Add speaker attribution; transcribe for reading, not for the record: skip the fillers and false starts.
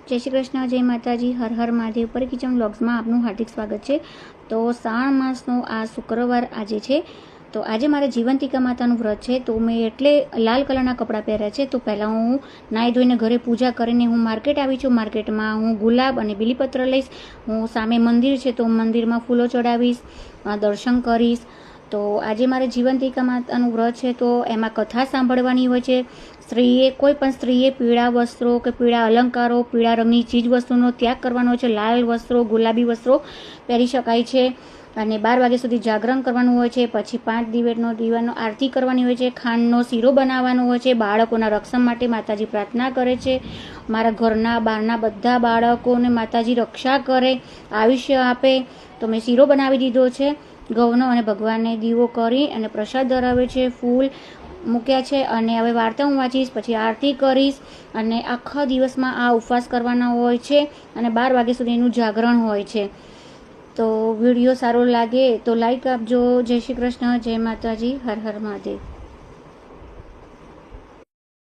Speaker 1: જય શ્રી કૃષ્ણ, જય માતાજી, હર હર મહાદેવ. પર કિચન વ્લોગ્સમાં આપનું હાર્દિક સ્વાગત છે. તો શ્રાવણ માસનો આ શુક્રવાર આજે છે. તો આજે મારે જીવંતિકા માતાનું વ્રત છે, તો મેં એટલે લાલ કલરના કપડાં પહેર્યા છે. તો પહેલાં હું નાહી ધોઈને ઘરે પૂજા કરીને હું માર્કેટ આવી છું. માર્કેટમાં હું ગુલાબ અને બીલીપત્ર લઈશ. હું સામે મંદિર છે, તો મંદિરમાં ફૂલો ચડાવીશ, દર્શન કરીશ. તો આજે મારે જીવંતિકા માતાનું વ્રત છે, તો એમાં કથા સાંભળવાની હોય છે. કોઈ પણ સ્ત્રીએ પીળા વસ્ત્રો કે પીળા અલંકારો, પીળા રંગની ચીજ વસ્તુનો ત્યાગ કરવાનો છે. લાલ વસ્ત્રો, ગુલાબી વસ્ત્રો પહેરી શકાય છે. અને 12 વાગ્યા સુધી જાગરણ કરવાનું હોય છે. પછી 5 દીવાનો આરતી કરવાની હોય છે. ખાંડનો શીરો બનાવવાનો હોય છે. બાળકોના રક્ષણ માટે માતાજી પ્રાર્થના કરે છે. મારા ઘરના બહારના બધા બાળકોને માતાજી રક્ષા કરે, આયુષ્ય આપે. તો મેં શીરો બનાવી દીધો છે ઘઉંનો, અને ભગવાનને દીવો કરી અને પ્રસાદ ધરાવે છે, ફૂલ મૂક્યા છે. અને હવે વાર્તા હું વાંચીશ, પછી આરતી કરીશ. અને આખા દિવસમાં આ ઉપવાસ કરવાના હોય છે, અને 12 વાગ્યા સુધી એનું જાગરણ હોય છે. તો વિડીયો સારો લાગે તો લાઈક આપજો. જય શ્રી કૃષ્ણ, જય માતાજી, હર હર મહાદેવ.